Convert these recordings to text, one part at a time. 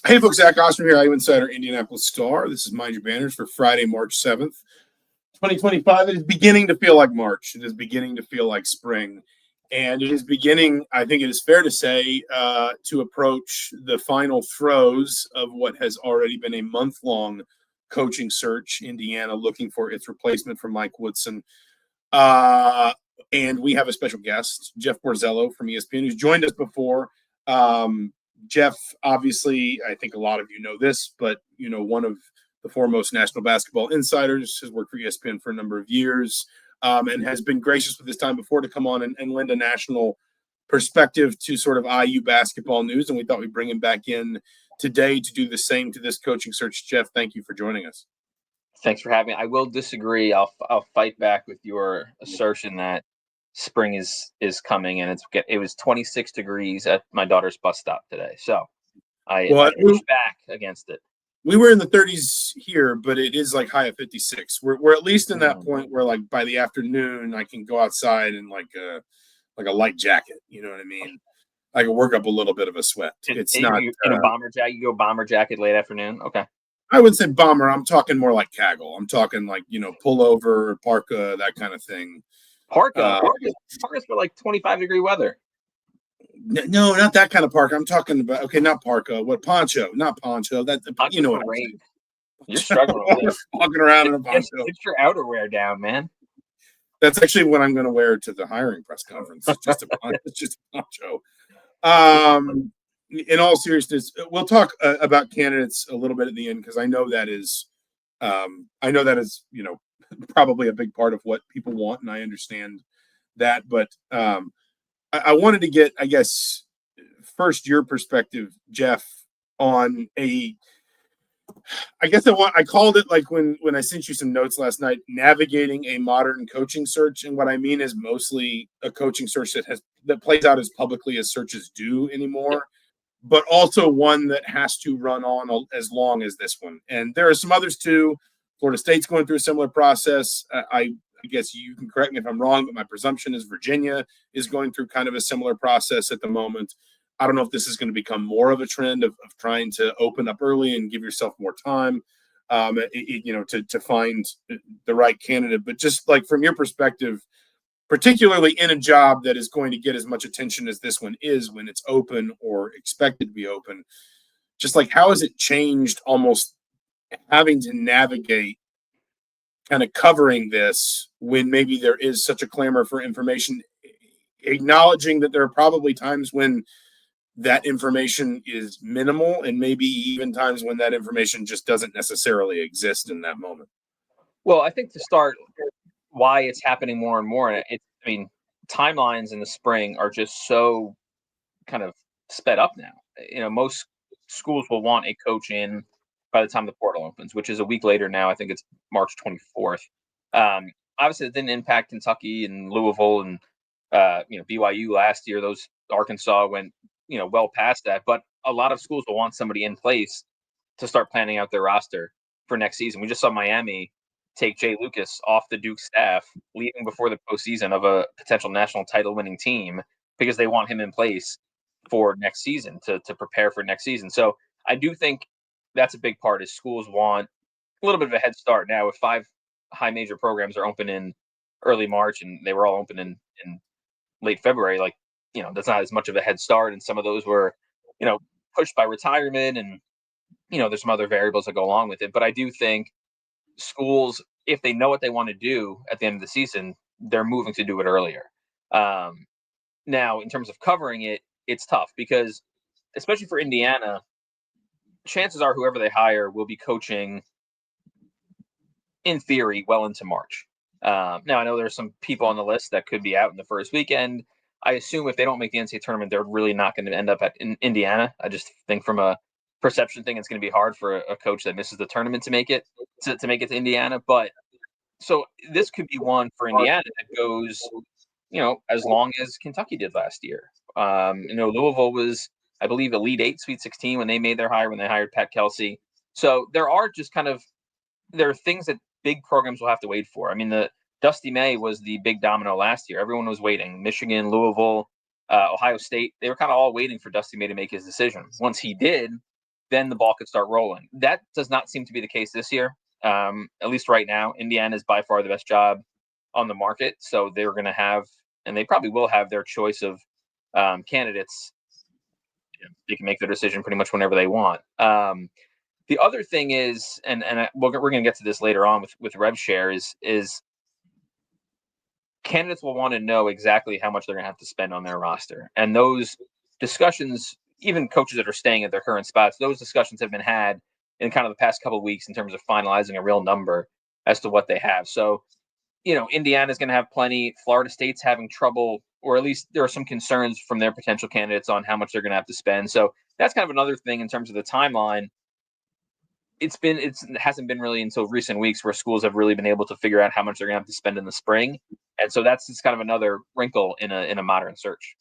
Hey, folks, Zach Osterman here, IU Insider Indianapolis Star. This is Mind Your Banners for Friday, March 7th, 2025. It is beginning to feel like March. It is beginning to feel like spring. And it is beginning, I think it is fair to say, to approach the final throes of what has already been a month-long coaching search. Indiana looking for its replacement for Mike Woodson. And we have a special guest, Jeff Borzello from ESPN, who's joined us before. Jeff, obviously, I think a lot of you know this, but, one of the foremost national basketball insiders, has worked for ESPN for a number of years, and has been gracious with his time before to come on and lend a national perspective to sort of IU basketball news. And we thought we'd bring him back in today to do the same to this coaching search. Jeff, thank you for joining us. Thanks for having me. I will disagree. I'll fight back with your assertion that spring is coming, and it was 26 degrees at my daughter's bus stop today. So I push back against it. We were in the 30s here, but it is like high of 56. We're at least in that point where, like, by the afternoon I can go outside in like a light jacket. You know what I mean? I can work up a little bit of a sweat. It's not in a bomber jacket. You go bomber jacket late afternoon. Okay. I would say bomber. I'm talking more like Kaggle. I'm talking like, pullover, parka, that kind of thing. Parka's for like 25-degree weather. No, not that kind of parka. I'm talking about, okay, not parka. What, poncho? Not poncho. That, you know what I'm saying. You're struggling with this. Walking around in a poncho. Get your outerwear down, man. That's actually what I'm going to wear to the hiring press conference. It's just a poncho. In all seriousness, we'll talk about candidates a little bit at the end, because I know that is, probably a big part of what people want, and I understand that. But I wanted to get, I guess, first your perspective, Jeff, on I called it, like, when I sent you some notes last night, navigating a modern coaching search. And what I mean is mostly a coaching search that plays out as publicly as searches do anymore, but also one that has to run on as long as this one. And there are some others too. Florida State's going through a similar process. I guess you can correct me if I'm wrong, but my presumption is Virginia is going through kind of a similar process at the moment. I don't know if this is going to become more of a trend of trying to open up early and give yourself more time, to find the right candidate. But just, like, from your perspective, particularly in a job that is going to get as much attention as this one is when it's open or expected to be open, just like, how has it changed almost having to navigate kind of covering this when maybe there is such a clamor for information, acknowledging that there are probably times when that information is minimal, and maybe even times when that information just doesn't necessarily exist in that moment? Well, I think to start, why it's happening more and more, timelines in the spring are just so kind of sped up now. Most schools will want a coach in by the time the portal opens, which is a week later now. I think it's March 24th. Obviously, it didn't impact Kentucky and Louisville and BYU last year. Those Arkansas went well past that, but a lot of schools will want somebody in place to start planning out their roster for next season. We just saw Miami take Jay Lucas off the Duke staff, leaving before the postseason of a potential national title winning team, because they want him in place for next season to prepare for next season. So I do think that's a big part, is schools want a little bit of a head start now. If 5 high major programs are open in early March and they were all open in late February, that's not as much of a head start. And some of those were, pushed by retirement, and, there's some other variables that go along with it. But I do think schools, if they know what they want to do at the end of the season, they're moving to do it earlier. Now, in terms of covering it, it's tough because, especially for Indiana, chances are whoever they hire will be coaching, in theory, well into March. Now, I know there's some people on the list that could be out in the first weekend. I assume if they don't make the NCAA tournament, they're really not going to end up in Indiana. I just think from a perception thing, it's going to be hard for a coach that misses the tournament to make it to Indiana. But so this could be one for Indiana that goes, as long as Kentucky did last year. Louisville was, I believe, Elite 8, Sweet 16 when they made their hire, when they hired Pat Kelsey. So there are things that big programs will have to wait for. The Dusty May was the big domino last year. Everyone was waiting. Michigan, Louisville, Ohio State, they were kind of all waiting for Dusty May to make his decision. Once he did, then the ball could start rolling. That does not seem to be the case this year. At least right now, Indiana is by far the best job on the market. So they're going to have, and they probably will have, their choice of candidates. They can make their decision pretty much whenever they want. The other thing is, we're going to get to this later on with rev share, is candidates will want to know exactly how much they're going to have to spend on their roster. And those discussions, even coaches that are staying at their current spots, those discussions have been had in kind of the past couple of weeks in terms of finalizing a real number as to what they have. So, Indiana's going to have plenty. Florida State's having trouble, or at least there are some concerns from their potential candidates on how much they're going to have to spend. So that's kind of another thing in terms of the timeline. It hasn't been really until recent weeks where schools have really been able to figure out how much they're going to have to spend in the spring. And so that's just kind of another wrinkle in a modern search.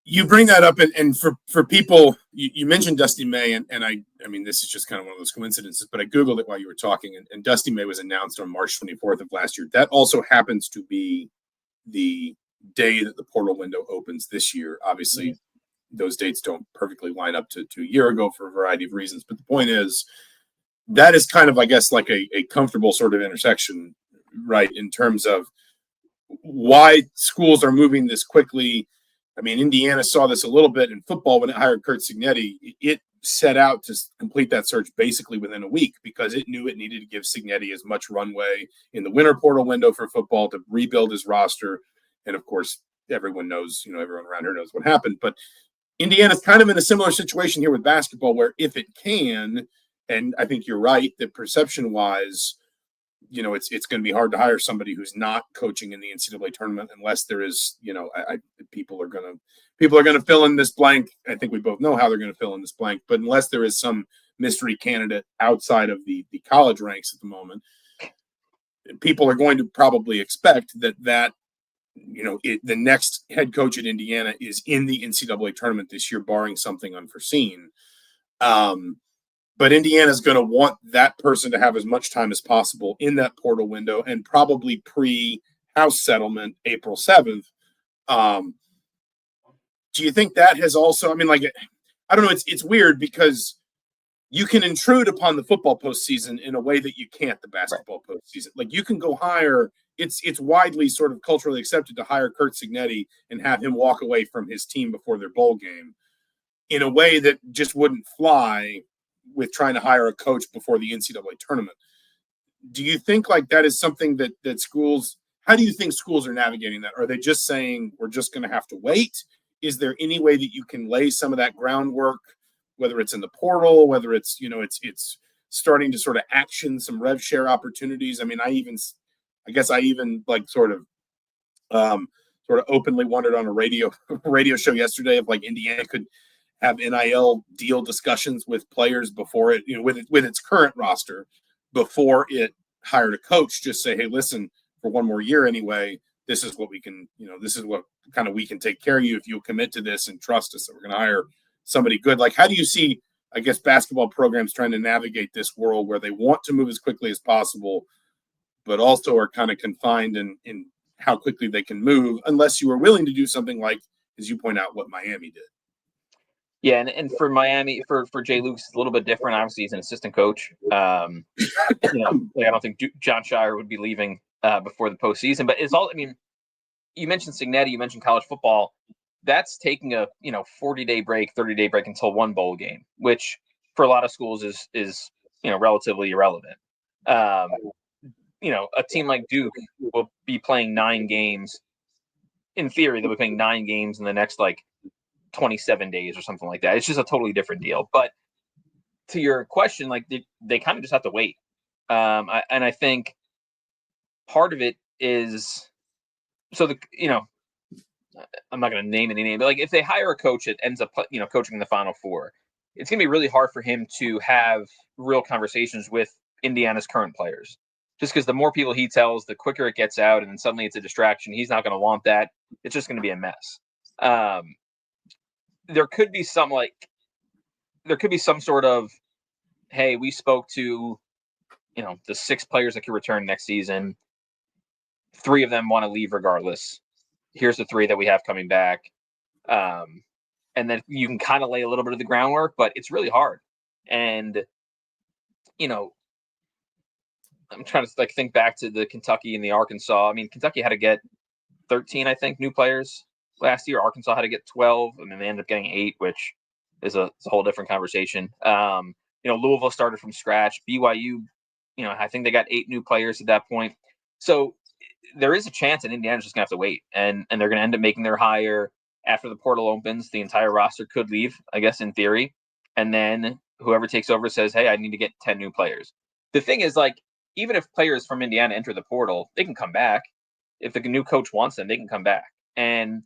You bring that up, and for people, you mentioned Dusty May, and I mean, this is just kind of one of those coincidences, but I Googled it while you were talking, and Dusty May was announced on March 24th of last year. That also happens to be the day that the portal window opens this year. Obviously, those dates don't perfectly line up to a year ago for a variety of reasons, but the point is, that is kind of, I guess, like a comfortable sort of intersection, right, in terms of why schools are moving this quickly. I mean, Indiana saw this a little bit in football when it hired Curt Cignetti. It set out to complete that search basically within a week because it knew it needed to give Cignetti as much runway in the winter portal window for football to rebuild his roster. And of course, everyone knows, everyone around here knows what happened. But Indiana's kind of in a similar situation here with basketball where if it can, and I think you're right, that perception-wise, it's going to be hard to hire somebody who's not coaching in the NCAA tournament unless there is, people are going to fill in this blank. I think we both know how they're going to fill in this blank, but unless there is some mystery candidate outside of the college ranks at the moment, people are going to probably expect that the next head coach at Indiana is in the NCAA tournament this year, barring something unforeseen. But Indiana's going to want that person to have as much time as possible in that portal window and probably pre-house settlement April 7th. Do you think that has also, I don't know, it's weird because you can intrude upon the football postseason in a way that you can't the basketball postseason. Like you can go hire, it's widely sort of culturally accepted to hire Curt Cignetti and have him walk away from his team before their bowl game in a way that just wouldn't fly with trying to hire a coach before the NCAA tournament. Do you think like that is something that schools, how do you think schools are navigating that? Are they just saying we're just going to have to wait? Is there any way that you can lay some of that groundwork, whether it's in the portal, whether it's, it's starting to sort of action some rev share opportunities? I mean, I guess I even like sort of openly wondered on a radio show yesterday if like Indiana could have NIL deal discussions with players before it, with its current roster, before it hired a coach, just say, hey, listen, for one more year anyway, this is what we can, this is what kind of we can take care of you if you'll commit to this and trust us that we're going to hire somebody good. Like, how do you see, I guess, basketball programs trying to navigate this world where they want to move as quickly as possible, but also are kind of confined in how quickly they can move, unless you are willing to do something like, as you point out, what Miami did? Yeah, and for Miami, for Jay Luke's, it's a little bit different. Obviously, he's an assistant coach. I don't think John Shire would be leaving before the postseason. But it's all. I mean, you mentioned Cignetti, you mentioned college football. That's taking a 40-day break, 30-day break until one bowl game, which for a lot of schools is relatively irrelevant. A team like Duke will be playing 9 games. In theory, they'll be playing 9 games in the next 27 days or something like that. It's just a totally different deal. But to your question, they kind of just have to wait. I think part of it is I'm not going to name any name, but if they hire a coach that ends up coaching the Final Four, it's going to be really hard for him to have real conversations with Indiana's current players. Just because the more people he tells, the quicker it gets out, and then suddenly it's a distraction. He's not going to want that. It's just going to be a mess. There could be some sort of, hey, we spoke to, the 6 players that could return next season. 3 of them want to leave regardless. Here's the 3 that we have coming back. and then you can kind of lay a little bit of the groundwork, but it's really hard. And I'm trying to think back to the Kentucky and the Arkansas. I mean, Kentucky had to get 13, I think, new players last year. Arkansas had to get 12, and then they ended up getting 8, which is a whole different conversation. Louisville started from scratch. BYU, I think they got 8 new players at that point. So there is a chance that Indiana's just gonna have to wait, and they're gonna end up making their hire after the portal opens. The entire roster could leave, I guess, in theory, and then whoever takes over says, "Hey, I need to get 10 new players." The thing is, even if players from Indiana enter the portal, they can come back. If the new coach wants them, they can come back. And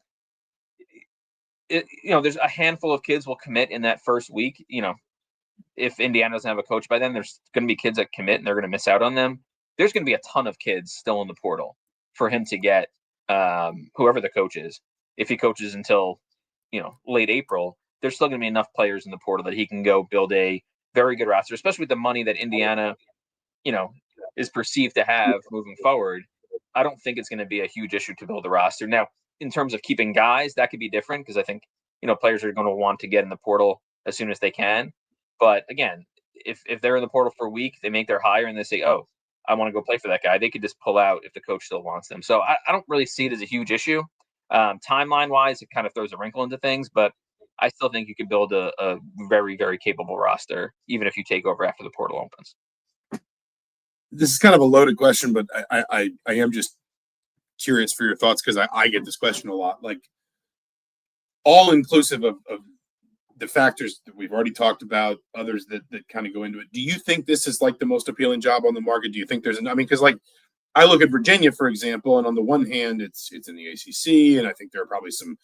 there's a handful of kids will commit in that first week. If Indiana doesn't have a coach by then, there's going to be kids that commit and they're going to miss out on them. There's going to be a ton of kids still in the portal for him to get whoever the coach is. If he coaches until late April, there's still going to be enough players in the portal that he can go build a very good roster, especially with the money that Indiana is perceived to have moving forward. I don't think it's going to be a huge issue to build a roster. Now, in terms of keeping guys, that could be different because I think players are going to want to get in the portal as soon as they can. But again, if they're in the portal for a week, they make their hire and they say, "Oh, I want to go play for that guy," they could just pull out if the coach still wants them. So I don't really see it as a huge issue. Timeline wise, it kind of throws a wrinkle into things, but I still think you could build a very, very capable roster, even if you take over after the portal opens. This is kind of a loaded question, but I am just curious for your thoughts because I get this question a lot. All inclusive of the factors that we've already talked about, others that kind of go into it. Do you think this is the most appealing job on the market? Do you think there's because I look at Virginia, for example, and on the one hand, it's in the ACC, and I think there are probably some,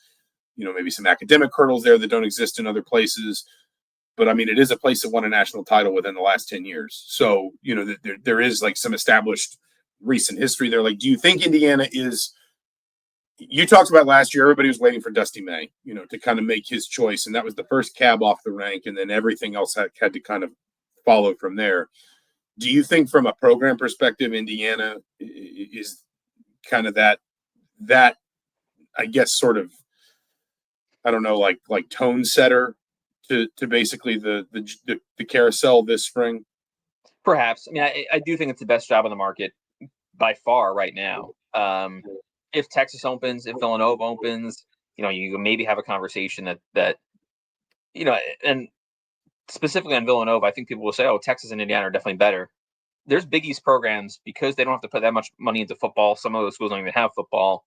maybe some academic hurdles there that don't exist in other places. But it is a place that won a national title within the last 10 years. So, there is some established recent history there. Do you think Indiana is, you talked about last year, everybody was waiting for Dusty May, to kind of make his choice. And that was the first cab off the rank. And then everything else had to kind of follow from there. Do you think from a program perspective, Indiana is kind of that, I guess, sort of, I don't know, like tone setter to basically the carousel this spring? Perhaps. I do think it's the best job on the market by far right now. If Texas opens, if Villanova opens, you maybe have a conversation that and specifically on Villanova, I think people will say, "Oh, Texas and Indiana are definitely better." There's Big East programs because they don't have to put that much money into football. Some of those schools don't even have football.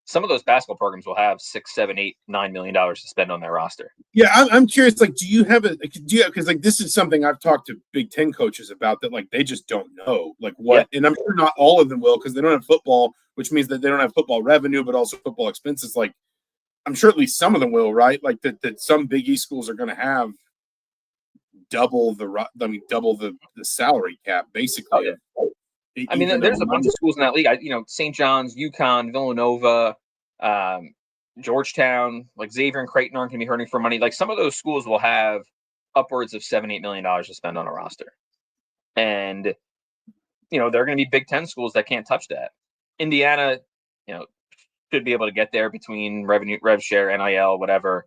Some of those basketball programs will have $6, $7, $8, $9 million to spend on their roster. Yeah, I'm curious. Do you have because this is something I've talked to Big Ten coaches about that they just don't know what, and I'm sure not all of them will because they don't have football, which means that they don't have football revenue, but also football expenses. I'm sure at least some of them will, right? That some Big East schools are going to have double the salary cap basically. Oh, yeah. There's a bunch of schools in that league. St. John's, UConn, Villanova, Georgetown, Xavier and Creighton aren't going to be hurting for money. Some of those schools will have upwards of $7, $8 million to spend on a roster. And, there are going to be Big Ten schools that can't touch that. Indiana, should be able to get there between revenue, rev share, NIL, whatever.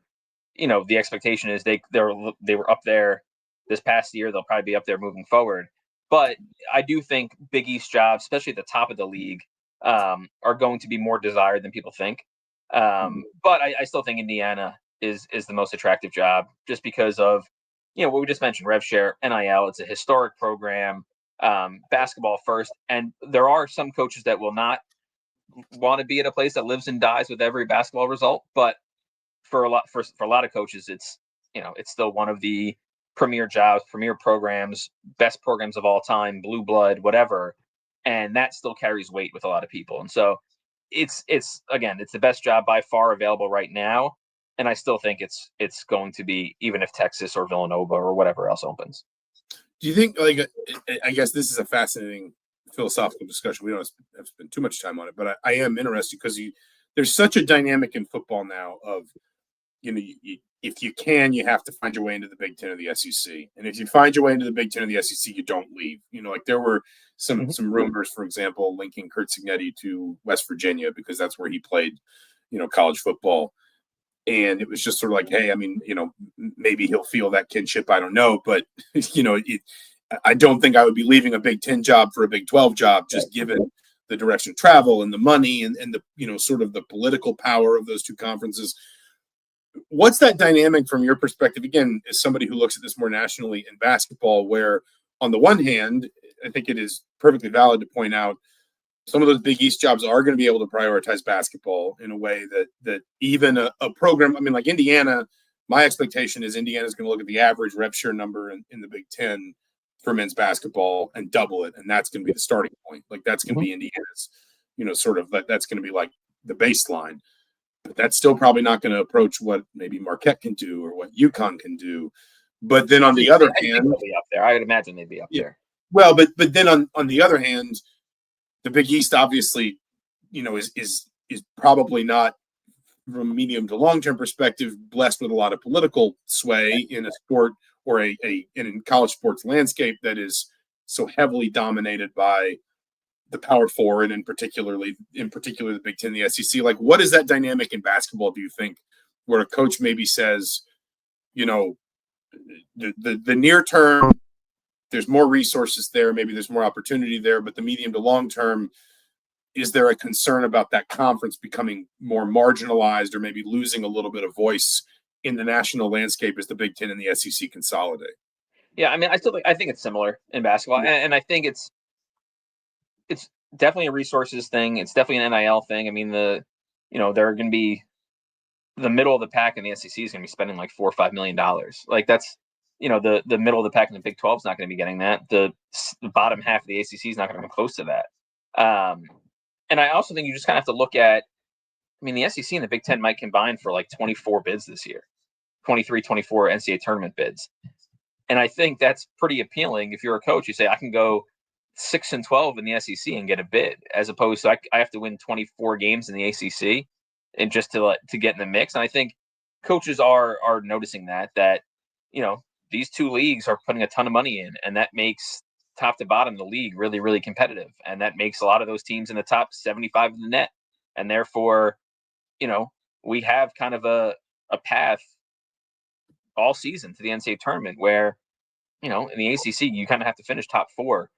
The expectation is they were up there this past year. They'll probably be up there moving forward. But I do think Big East jobs, especially at the top of the league, are going to be more desired than people think. But I still think Indiana is the most attractive job just because of, what we just mentioned, rev share, NIL. It's a historic program, basketball first. And there are some coaches that will not want to be at a place that lives and dies with every basketball result. But for a lot of coaches, it's still one of the premier jobs, premier programs, best programs of all time, blue blood, whatever. And that still carries weight with a lot of people. And so it's the best job by far available right now. And I still think it's going to be, even if Texas or Villanova or whatever else opens. Do you think, I guess this is a fascinating philosophical discussion. We don't have to spend too much time on it, but I am interested because there's such a dynamic in football now of, if you can, you have to find your way into the Big Ten or the SEC. And if you find your way into the Big Ten or the SEC, you don't leave. There were some rumors, for example, linking Curt Cignetti to West Virginia because that's where he played, college football. And it was just sort of like, hey, I mean, maybe he'll feel that kinship. I don't know. But, I don't think I would be leaving a Big Ten job for a Big 12 job, just given the direction of travel and the money and the, sort of the political power of those two conferences. What's that dynamic from your perspective, again, as somebody who looks at this more nationally in basketball, where on the one hand, I think it is perfectly valid to point out some of those Big East jobs are going to be able to prioritize basketball in a way that even a program, I mean, like Indiana, my expectation is Indiana is going to look at the average rep share number in the Big Ten for men's basketball and double it. And that's going to be the starting point. Like that's going to be Indiana's, sort of that's going to be like the baseline. But that's still probably not going to approach what maybe Marquette can do or what UConn can do. But then on the other hand, they'll be up there. I would imagine they'd be up there. Well, but then on the other hand, the Big East obviously, is probably not, from a medium to long term perspective, blessed with a lot of political sway in a sport or in college sports landscape that is so heavily dominated by the Power Four and in particular the Big Ten, the SEC. Like, what is that dynamic in basketball, do you think, where a coach maybe says, the near term, there's more resources there, maybe there's more opportunity there, but the medium to long term, is there a concern about that conference becoming more marginalized or maybe losing a little bit of voice in the national landscape as the Big Ten and the SEC consolidate? Yeah, I mean, I think it's similar in basketball, and I think it's definitely a resources thing. It's definitely an NIL thing. I mean, they're going to be the middle of the pack in the SEC is going to be spending like $4 or $5 million. Like that's, the middle of the pack in the Big 12 is not going to be getting that. The bottom half of the ACC is not going to come close to that. And I also think you just kind of have to look at, I mean, the SEC and the Big Ten might combine for like 24 bids this year, 23, 24 NCAA tournament bids. And I think that's pretty appealing. If you're a coach, you say, I can go 6-12 in the SEC and get a bid, as opposed to I have to win 24 games in the ACC and just to get in the mix. And I think coaches are noticing that, these two leagues are putting a ton of money in, and that makes top to bottom the league really, really competitive. And that makes a lot of those teams in the top 75 of the net. And therefore, we have kind of a path all season to the NCAA tournament where, in the ACC, you kind of have to finish top four.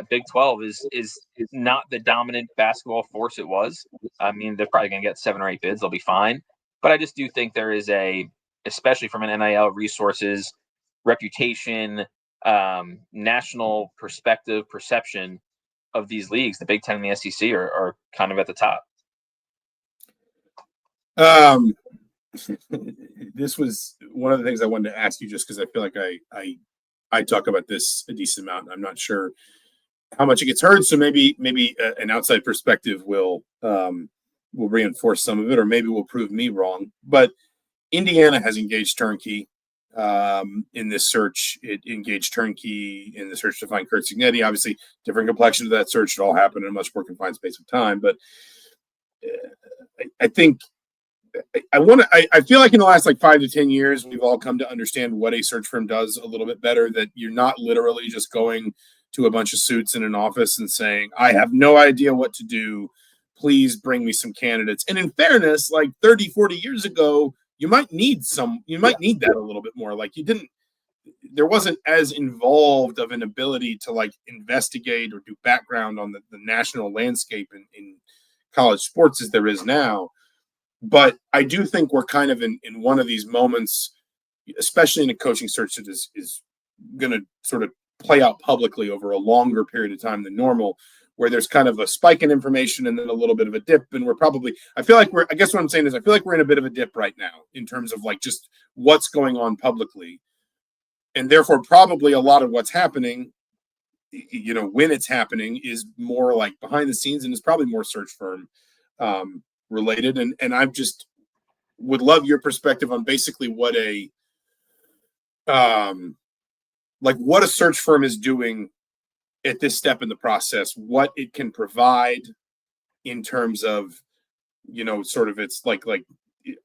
Big 12 is not the dominant basketball force it was. I mean, they're probably going to get 7 or 8 bids. They'll be fine. But I just do think there is especially from an NIL resources, reputation, national perception of these leagues, the Big Ten and the SEC are kind of at the top. This was one of the things I wanted to ask you, just because I feel like I talk about this a decent amount. I'm not sure how much it gets heard, so maybe an outside perspective will reinforce some of it, or maybe will prove me wrong. But Indiana has engaged Turnkey in this search. It engaged Turnkey in the search to find Kurt Signetti. Obviously, different complexion of that search. It all happened in a much more confined space of time. But I think I feel like in the last 5 to 10 years, we've all come to understand what a search firm does a little bit better, that you're not literally just going to a bunch of suits in an office and saying, I have no idea what to do. Please bring me some candidates. And in fairness, 30, 40 years ago, you might need that a little bit more. There wasn't as involved of an ability to investigate or do background on the national landscape in college sports as there is now. But I do think we're kind of in one of these moments, especially in a coaching search that is going to sort of play out publicly over a longer period of time than normal, where there's kind of a spike in information and then a little bit of a dip. And I guess what I'm saying is I feel like we're in a bit of a dip right now in terms of just what's going on publicly. And therefore, probably a lot of what's happening, when it's happening, is more behind the scenes, and it's probably more search firm related. And I just would love your perspective on basically what what a search firm is doing at this step in the process, what it can provide in terms of, sort of its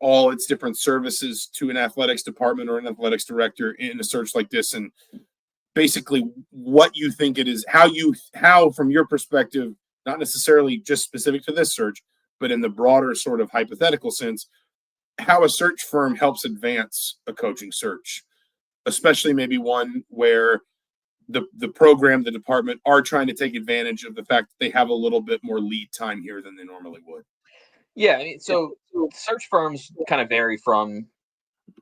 all its different services to an athletics department or an athletics director in a search like this, and basically what you think it is, how from your perspective, not necessarily just specific to this search, but in the broader sort of hypothetical sense, how a search firm helps advance a coaching search, especially maybe one where the program, the department are trying to take advantage of the fact that they have a little bit more lead time here than they normally would. Yeah, I mean, so search firms kind of vary from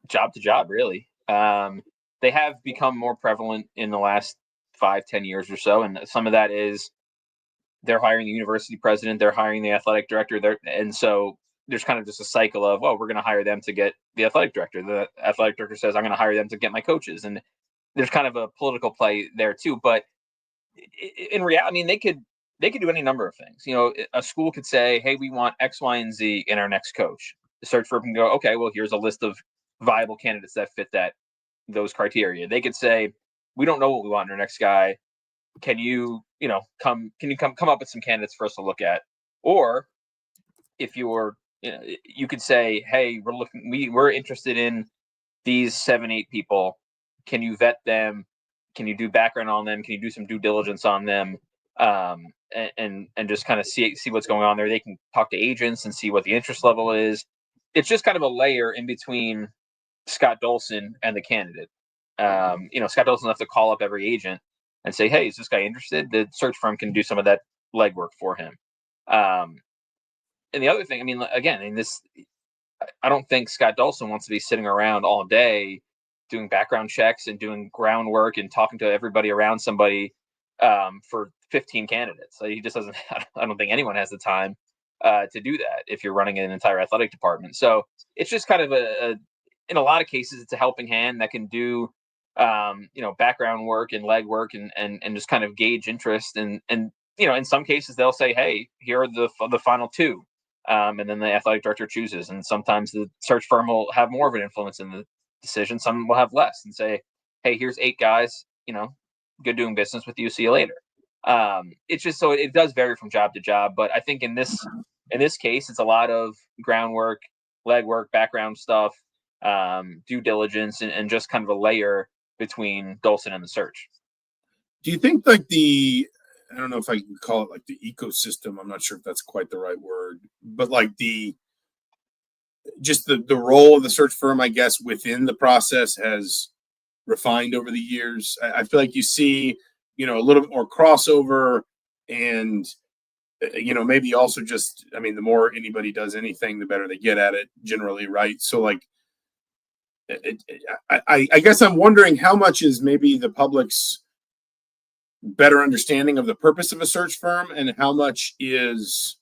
job to job, really. They have become more prevalent in the last 5, 10 years or so, and some of that is they're hiring the university president, they're hiring the athletic director, and so there's kind of just a cycle of, well, we're going to hire them to get the athletic director. The athletic director says, I'm going to hire them to get my coaches, and there's kind of a political play there too. But in reality, I mean, they could do any number of things. A school could say, hey, we want X, Y, and Z in our next coach. The search firm can go, okay, well, here's a list of viable candidates that fit those criteria. They could say, we don't know what we want in our next guy. Can you come up with some candidates for us to look at? Or if you could say, hey, we're interested in these 7, 8 people. Can you vet them? Can you do background on them? Can you do some due diligence on them? And just kind of see what's going on there. They can talk to agents and see what the interest level is. It's just kind of a layer in between Scott Dolson and the candidate. Scott Dolson doesn't have to call up every agent and say, hey, is this guy interested? The search firm can do some of that legwork for him. And the other thing, I mean, again, I don't think Scott Dolson wants to be sitting around all day doing background checks and doing groundwork and talking to everybody around somebody for 15 candidates. So he just doesn't. I don't think anyone has the time to do that if you're running an entire athletic department. So it's just kind of in a lot of cases, it's a helping hand that can do background work and leg work and just kind of gauge interest. And in some cases they'll say, hey, here are the final 2. And then the athletic director chooses. And sometimes the search firm will have more of an influence in the decision. Some will have less and say, hey, here's 8 guys, good doing business with you. See you later. It's just, so it does vary from job to job. But I think in this case, it's a lot of groundwork, legwork, background stuff, due diligence, and just kind of a layer between Dolson and the search. Do you think I don't know if I can call it like the ecosystem. I'm not sure if that's quite the right word, but like the role of the search firm, I guess, within the process has refined over the years. I feel like you see, a little bit more crossover and, maybe also just, I mean, the more anybody does anything, the better they get at it generally. Right. So like, I guess I'm wondering how much is maybe the public's better understanding of the purpose of a search firm and how much is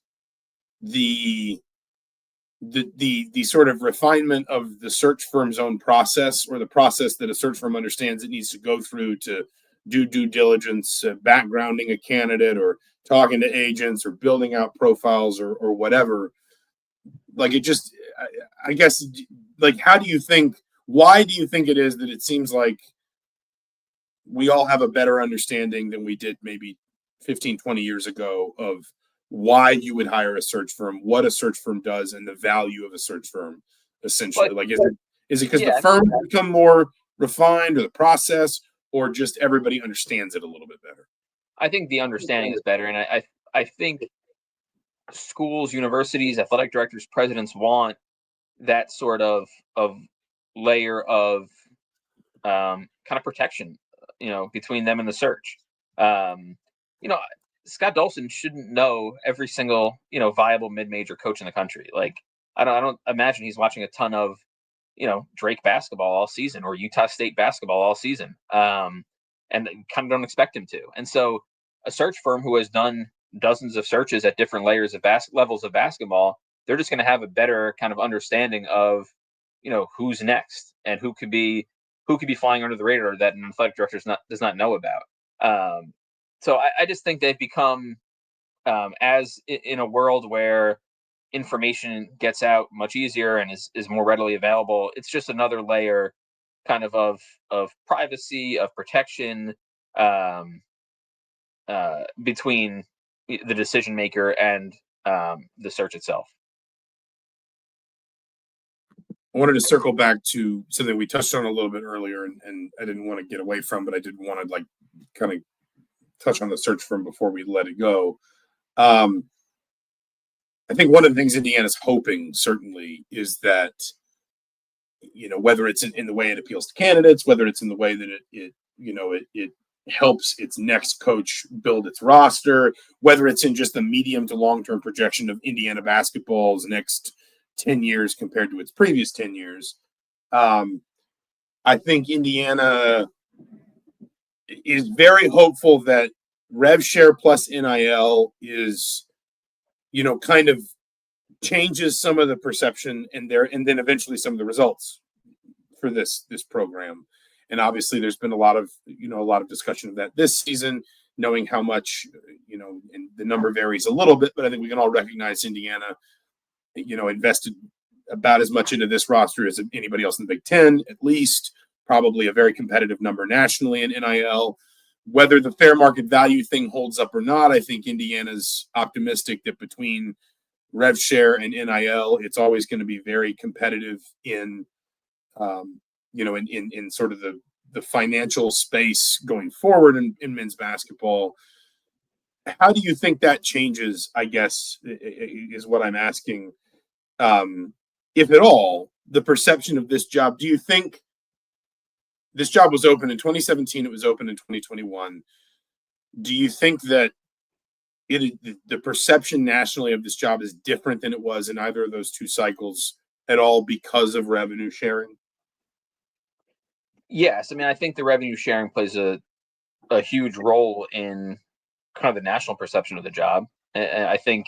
the sort of refinement of the search firm's own process, or the process that a search firm understands it needs to go through to do due diligence, backgrounding a candidate, or talking to agents, or building out profiles, or whatever. Like, it just, I guess, like, why do you think it is that it seems like we all have a better understanding than we did maybe 15, 20 years ago of why you would hire a search firm, what a search firm does, and the value of a search firm, essentially? Like, is it because the firm has become more refined, or the process, or just everybody understands it a little bit better? I think the understanding is better. And I think schools, universities, athletic directors, presidents want that sort of layer of kind of protection, between them and the search. Scott Dolson shouldn't know every single, viable mid-major coach in the country. Like, I don't imagine he's watching a ton of, Drake basketball all season, or Utah State basketball all season. And kind of don't expect him to. And so a search firm who has done dozens of searches at different layers of levels of basketball, they're just going to have a better kind of understanding of, who's next and who could be flying under the radar that an athletic director does not know about. So I just think they've become, as in a world where information gets out much easier and is more readily available, it's just another layer kind of privacy, of protection, between the decision maker and the search itself. I wanted to circle back to something we touched on a little bit earlier, and I didn't want to get away from, but I did want to kind of touch on the search firm before we let it go. I think one of the things Indiana's hoping certainly is that whether it's in the way it appeals to candidates, whether it's in the way that it helps its next coach build its roster, whether it's in just the medium to long-term projection of Indiana basketball's next 10 years compared to its previous 10 years. I think Indiana is very hopeful that rev share plus NIL is, kind of changes some of the perception and then eventually some of the results for this program. And obviously there's been a lot of discussion of that this season, knowing how much, and the number varies a little bit, but I think we can all recognize Indiana, invested about as much into this roster as anybody else in the Big Ten, at least, probably a very competitive number nationally in NIL. Whether the fair market value thing holds up or not, I think Indiana's optimistic that between rev share and NIL, it's always going to be very competitive in sort of the financial space going forward in men's basketball. How do you think that changes, I guess, is what I'm asking, if at all, the perception of this job? Do you think this job was open in 2017, it was open in 2021. Do you think that the perception nationally of this job is different than it was in either of those two cycles at all because of revenue sharing? Yes. I mean, I think the revenue sharing plays a huge role in kind of the national perception of the job. And I think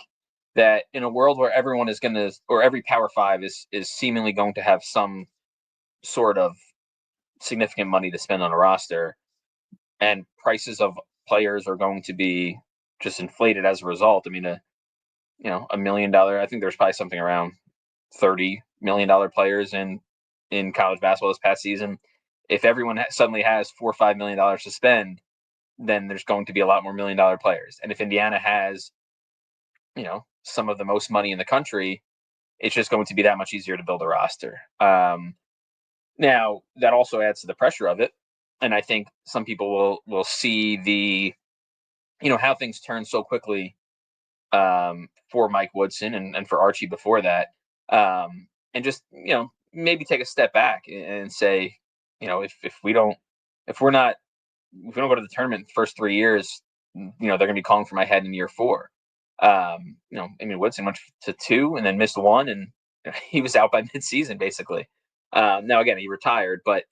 that in a world where everyone is going to, or every Power Five is seemingly going to have some sort of significant money to spend on a roster, and prices of players are going to be just inflated as a result. I mean, $1 million, I think there's probably something around $30 million players in college basketball this past season. If everyone suddenly has $4 or $5 million to spend, then there's going to be a lot more $1 million players. And if Indiana has, some of the most money in the country, it's just going to be that much easier to build a roster. Now that also adds to the pressure of it. And I think some people will see the, how things turn so quickly for Mike Woodson and for Archie before that. And just, maybe take a step back and say, if we don't go to the tournament the first 3 years, they're going to be calling for my head in year 4. Woodson went to 2 and then missed 1, and he was out by midseason basically. Now again, he retired, but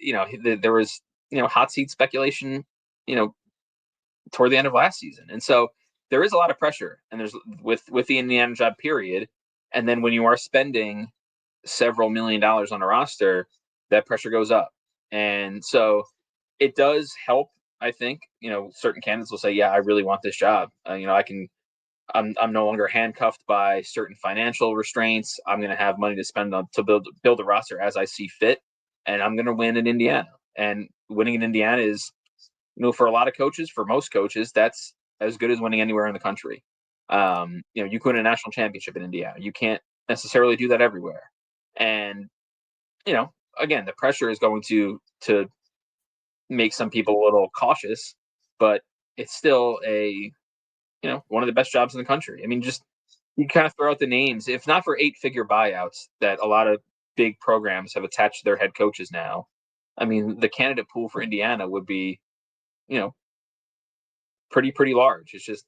there was hot seat speculation, toward the end of last season, and so there is a lot of pressure, and there's with the Indiana job period, and then when you are spending several $1 million on a roster, that pressure goes up, and so it does help. I think certain candidates will say, "Yeah, I really want this job. I'm no longer handcuffed by certain financial restraints. I'm going to have money to spend on to build a roster as I see fit, and I'm going to win in Indiana." And winning in Indiana is, for a lot of coaches, for most coaches, that's as good as winning anywhere in the country. You can win a national championship in Indiana. You can't necessarily do that everywhere. And again, the pressure is going to make some people a little cautious, but it's still one of the best jobs in the country. I mean, just you kind of throw out the names. If not for 8-figure buyouts that a lot of big programs have attached to their head coaches now, I mean, the candidate pool for Indiana would be, pretty large. It's just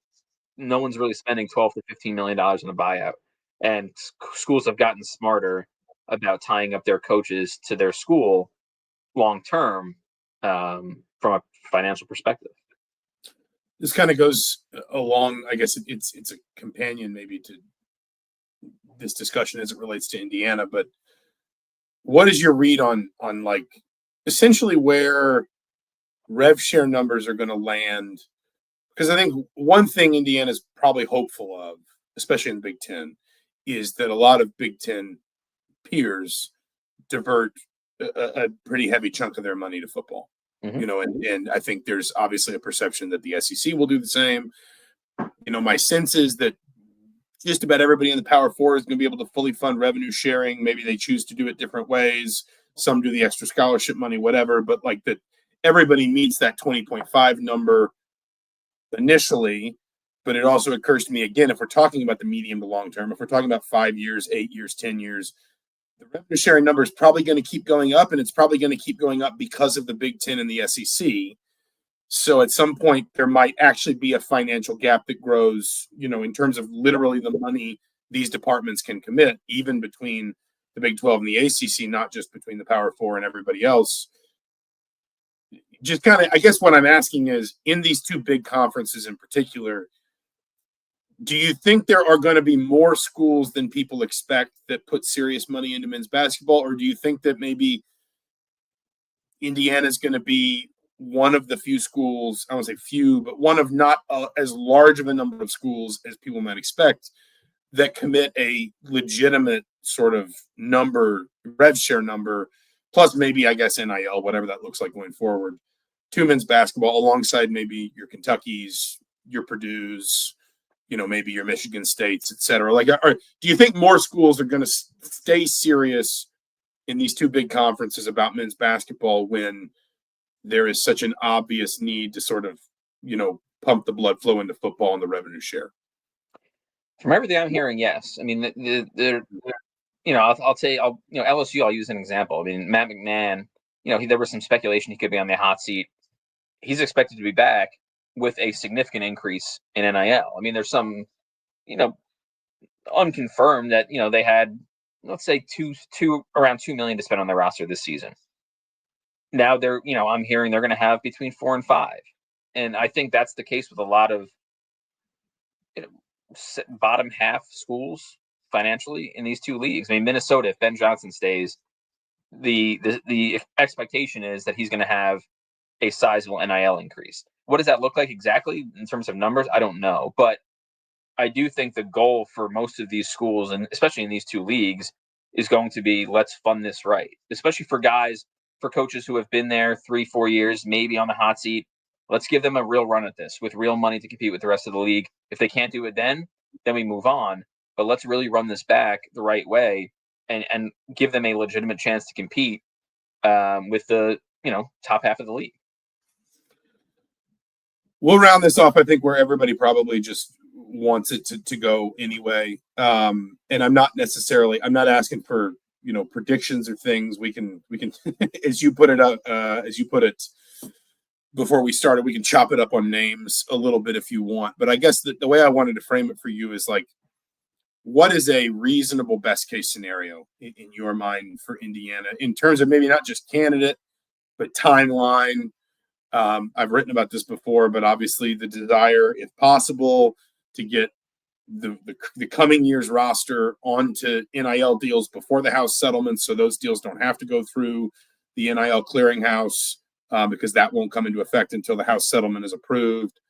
no one's really spending $12 to $15 million on a buyout, and schools have gotten smarter about tying up their coaches to their school long term, from a financial perspective. This kind of goes along, I guess it's a companion maybe to this discussion as it relates to Indiana, but what is your read on like essentially where rev share numbers are going to land? Because I think one thing Indiana's probably hopeful of, especially in the Big Ten, is that a lot of Big Ten peers divert a pretty heavy chunk of their money to football. Mm-hmm. And I think there's obviously a perception that the SEC will do the same. My sense is that just about everybody in the Power Four is going to be able to fully fund revenue sharing. Maybe they choose to do it different ways. Some do the extra scholarship money, whatever. But like that, everybody meets that 20.5 number initially. But it also occurs to me again, if we're talking about the medium to long term, if we're talking about 5 years, 8 years, 10 years, the revenue sharing number is probably going to keep going up, and it's probably going to keep going up because of the Big Ten and the SEC. So at some point, there might actually be a financial gap that grows, in terms of literally the money these departments can commit, even between the Big 12 and the ACC, not just between the Power Four and everybody else. Just kind of, I guess what I'm asking is, in these two big conferences in particular, do you think there are going to be more schools than people expect that put serious money into men's basketball, or do you think that maybe Indiana is going to be one of the few schools, I won't say few, but one of not as large of a number of schools as people might expect that commit a legitimate sort of number, rev share number, plus maybe, I guess, NIL, whatever that looks like going forward, to men's basketball alongside maybe your Kentuckys, your Purdue's, maybe your Michigan States, et cetera. Like, do you think more schools are going to stay serious in these two big conferences about men's basketball when there is such an obvious need to sort of, pump the blood flow into football and the revenue share? From everything I'm hearing, yes. I mean, I'll say, LSU, I'll use an example. I mean, Matt McMahon, there was some speculation he could be on the hot seat. He's expected to be back with a significant increase in NIL. I mean, there's some, unconfirmed that, they had, let's say around $2 million to spend on their roster this season. Now I'm hearing they're going to have between 4 and 5. And I think that's the case with a lot of bottom half schools financially in these two leagues. I mean, Minnesota, if Ben Johnson stays, the expectation is that he's going to have a sizable NIL increase. What does that look like exactly in terms of numbers? I don't know. But I do think the goal for most of these schools, and especially in these two leagues, is going to be, let's fund this right, especially for coaches who have been there 3-4 years, maybe on the hot seat. Let's give them a real run at this with real money to compete with the rest of the league. If they can't do it then we move on. But let's really run this back the right way and give them a legitimate chance to compete with the top half of the league. We'll round this off, I think, where everybody probably just wants it to go anyway. And I'm not asking for, predictions or things. We can, as you put it before we started, we can chop it up on names a little bit if you want. But I guess the way I wanted to frame it for you is like, what is a reasonable best case scenario in your mind for Indiana in terms of maybe not just candidate, but timeline? I've written about this before, but obviously the desire, if possible, to get the coming year's roster onto NIL deals before the House settlement, so those deals don't have to go through the NIL clearinghouse because that won't come into effect until the House settlement is approved.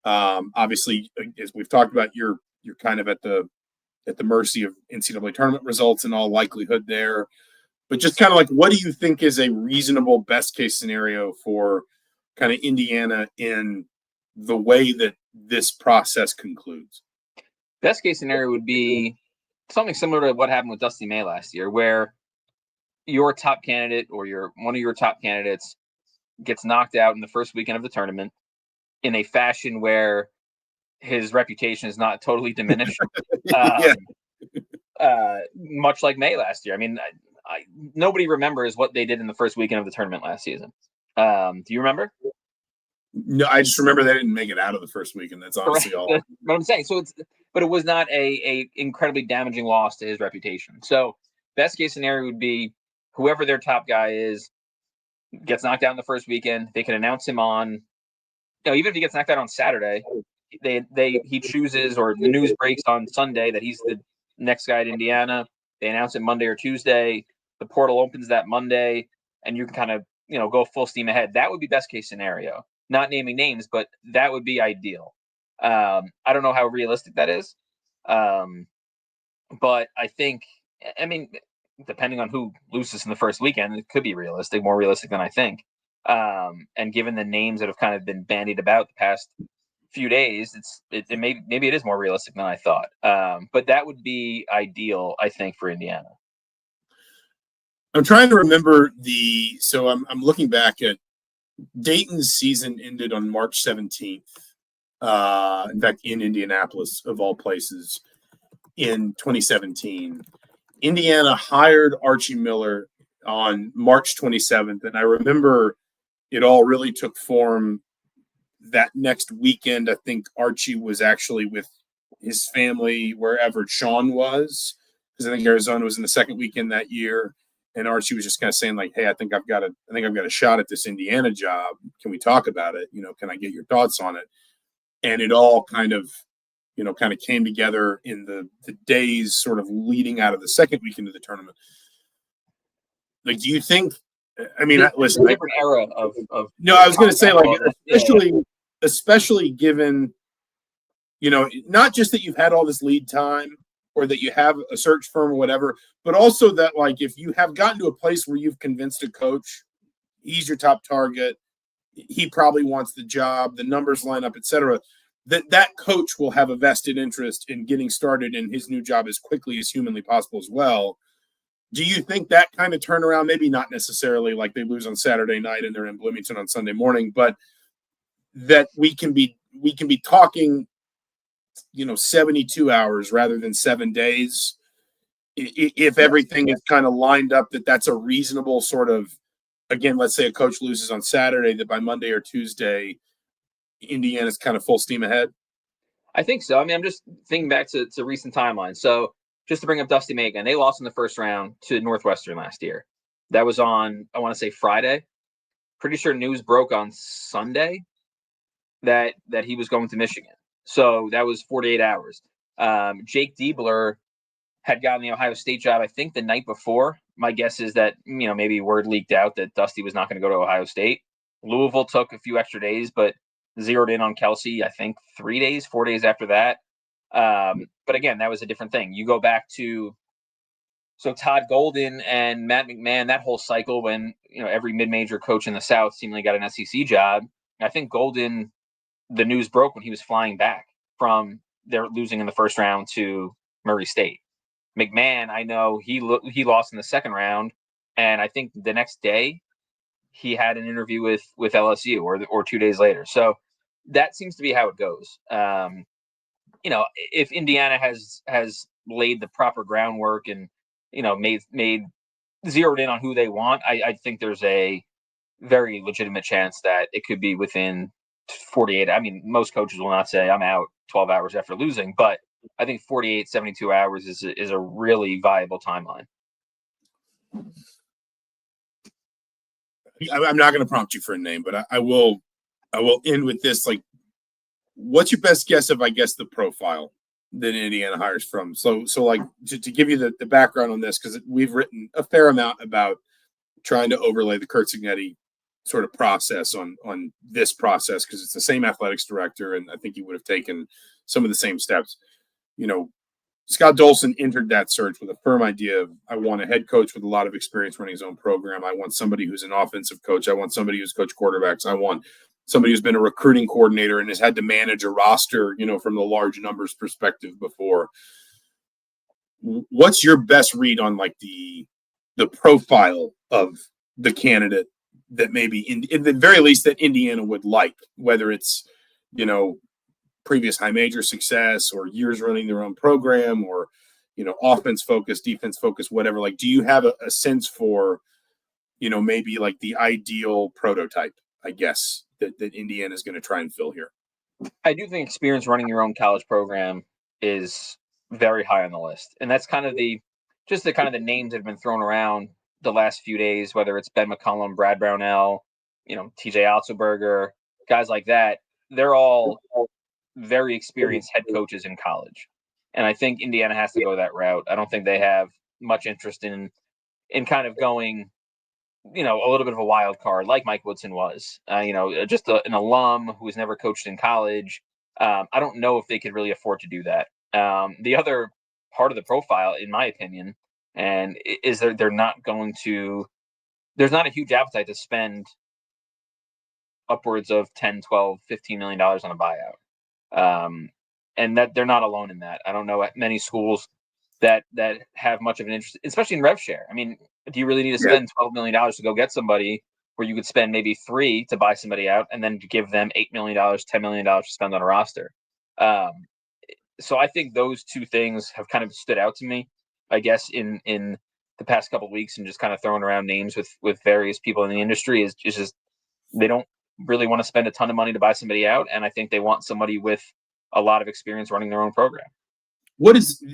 Obviously, as we've talked about, you're kind of at the mercy of NCAA tournament results in all likelihood there. But just kind of like, what do you think is a reasonable best case scenario for kind of Indiana in the way that this process concludes? Best case scenario would be something similar to what happened with Dusty May last year, where your top candidate or one of your top candidates gets knocked out in the first weekend of the tournament in a fashion where his reputation is not totally diminished. Much like May last year. I mean, nobody remembers what they did in the first weekend of the tournament last season. Do you remember? No, I just remember they didn't make it out of the first weekend. That's honestly all. What I'm saying. But it was not a incredibly damaging loss to his reputation. So best case scenario would be whoever their top guy is gets knocked out in the first weekend. They can announce him on, even if he gets knocked out on Saturday, he chooses, or the news breaks on Sunday that he's the next guy at Indiana. They announce it Monday or Tuesday. The portal opens that Monday, and you can kind of go full steam ahead. That would be best case scenario. Not naming names, but that would be ideal. I don't know how realistic that is, but I think, depending on who loses in the first weekend, it could be realistic, more realistic than I think. And given the names that have kind of been bandied about the past few days, maybe it is more realistic than I thought. But that would be ideal, I think, for Indiana. I'm trying to remember so I'm looking back at Dayton's season ended on March 17th. In fact, in Indianapolis, of all places, in 2017. Indiana hired Archie Miller on March 27th, and I remember it all really took form that next weekend. I think Archie was actually with his family wherever Sean was, because I think Arizona was in the second weekend that year. And Archie was just kind of saying like, "Hey, I think I've got a shot at this Indiana job. Can we talk about it? Can I get your thoughts on it?" And it all kind of came together in the days sort of leading out of the second weekend of the tournament. Like, do you think? I mean, listen, different era of. No, I was going to say, like, especially given, not just that you've had all this lead time or that you have a search firm or whatever, but also that, like, if you have gotten to a place where you've convinced a coach, he's your top target, he probably wants the job, the numbers line up, etc., that coach will have a vested interest in getting started in his new job as quickly as humanly possible as well. Do you think that kind of turnaround, maybe not necessarily like they lose on Saturday night and they're in Bloomington on Sunday morning, but that we can be talking, 72 hours rather than 7 days, if everything is kind of lined up, that's a reasonable sort of, again, let's say a coach loses on Saturday, that by Monday or Tuesday, Indiana's kind of full steam ahead? I think so. I mean, I'm just thinking back to recent timelines. So just to bring up Dusty May again, they lost in the first round to Northwestern last year. That was on, I want to say, Friday. Pretty sure news broke on Sunday that he was going to Michigan. So that was 48 hours. Jake Diebler had gotten the Ohio State job, I think, the night before. My guess is that, maybe word leaked out that Dusty was not going to go to Ohio State. Louisville took a few extra days, but zeroed in on Kelsey, I think, 4 days after that. But again, that was a different thing. You go back to Todd Golden and Matt McMahon, that whole cycle when, every mid-major coach in the South seemingly got an SEC job. I think Golden, the news broke when he was flying back from their losing in the first round to Murray State. McMahon, I know he lost in the second round, and I think the next day he had an interview with LSU or 2 days later. So that seems to be how it goes. If Indiana has laid the proper groundwork and made zeroed in on who they want, I think there's a very legitimate chance that it could be within 48. I mean, most coaches will not say I'm out 12 hours after losing, but I think 48, 72 hours is a really viable timeline. I'm not going to prompt you for a name, but I will end with this. Like, what's your best guess of, I guess, the profile that Indiana hires from? So like, to give you the background on this, because we've written a fair amount about trying to overlay the Curt Cignetti sort of process on this process, because it's the same athletics director, and I think he would have taken some of the same steps. Scott Dolson entered that search with a firm idea of, I want a head coach with a lot of experience running his own program. I want somebody who's an offensive coach. I want somebody who's coached quarterbacks. I want somebody who's been a recruiting coordinator and has had to manage a roster, from the large numbers perspective before. What's your best read on, like, the profile of the candidate that maybe in the very least that Indiana would like, whether it's, previous high major success or years running their own program, or, offense focused, defense focused, whatever? Like, do you have a sense for, maybe like the ideal prototype, I guess, that Indiana is going to try and fill here? I do think experience running your own college program is very high on the list. And that's kind of the names that have been thrown around the last few days, whether it's Ben McCollum, Brad Brownell, TJ Otzelberger, guys like that. They're all very experienced head coaches in college. And I think Indiana has to go that route. I don't think they have much interest in kind of going, a little bit of a wild card like Mike Woodson was, just an alum who has never coached in college. I don't know if they could really afford to do that. The other part of the profile, in my opinion, and is they're not going to, there's not a huge appetite to spend upwards of 10, 12, $15 million on a buyout. And that they're not alone in that. I don't know many schools that have much of an interest, especially in rev share. I mean, do you really need to spend $12 million to go get somebody where you could spend maybe $3 to buy somebody out and then to give them $8 million, $10 million to spend on a roster? So I think those two things have kind of stood out to me. I guess, in the past couple of weeks and just kind of throwing around names with various people in the industry is just they don't really want to spend a ton of money to buy somebody out, and I think they want somebody with a lot of experience running their own program. What is,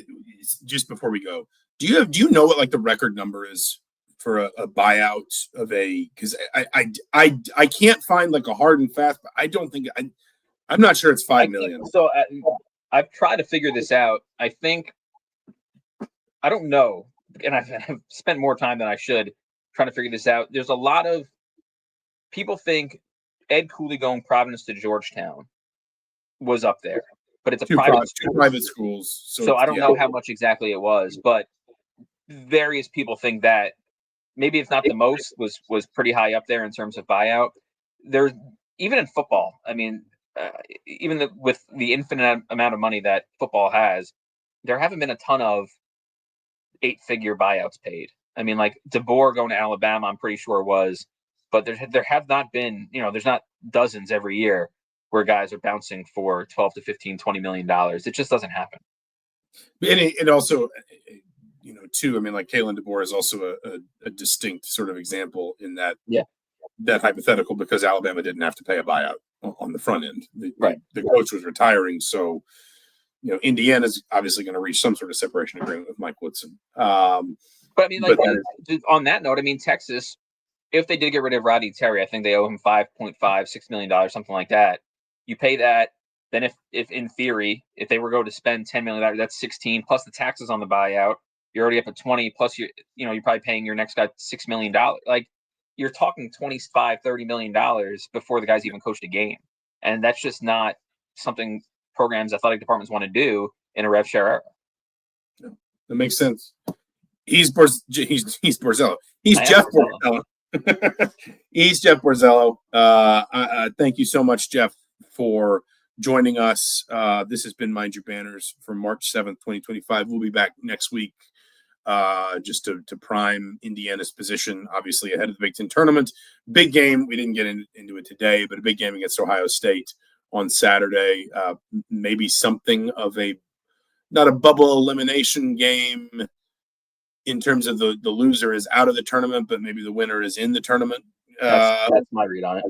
just before we go, do you know what like the record number is for a buyout of a, because I can't find like a hard and fast, but I don't think I'm not sure it's 5 million. So I've tried to figure this out. I think I don't know, and I've spent more time than I should trying to figure this out. There's a lot of people think Ed Cooley going Providence to Georgetown was up there, but it's a private schools. So I don't know how much exactly it was, but various people think that maybe if not the most was pretty high up there in terms of buyout. There's even in football. I mean, even with the infinite amount of money that football has, there haven't been a ton of 8-figure buyouts paid. I mean, like DeBoer going to Alabama, I'm pretty sure was, but there have not been, there's not dozens every year where guys are bouncing for 12 to 15, $20 million. It just doesn't happen. And it also, too, I mean, like Kalen DeBoer is also a distinct sort of example in that, that hypothetical, because Alabama didn't have to pay a buyout on the front end. The coach was retiring. So, Indiana's obviously going to reach some sort of separation agreement with Mike Woodson. But I mean, on that note, I mean, Texas, if they did get rid of Rodney Terry, I think they owe him $5.56 million, something like that. You pay that. Then if in theory, if they were going to spend $10 million, that's 16 plus the taxes on the buyout. You're already up at 20 plus you're probably paying your next guy $6 million. Like you're talking $25-30 million before the guy's even coached a game. And that's just not something programs, athletic departments want to do in a rev share era. No, that makes sense. He's Borzello. He's Jeff Borzello. He's Jeff Borzello. Thank you so much, Jeff, for joining us. This has been Mind Your Banners for March 7th, 2025. We'll be back next week just to prime Indiana's position, obviously ahead of the Big Ten tournament. Big game. We didn't get into it today, but a big game against Ohio State on Saturday. Maybe something of not a bubble elimination game in terms of the loser is out of the tournament, but maybe the winner is in the tournament. That's my read on it.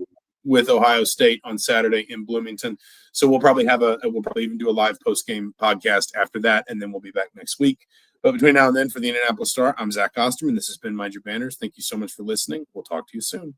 With Ohio State on Saturday in Bloomington. So we'll probably even do a live post-game podcast after that, and then we'll be back next week. But between now and then, for the Indianapolis Star, I'm Zach Osterman. This has been Mind Your Banners. Thank you so much for listening. We'll talk to you soon.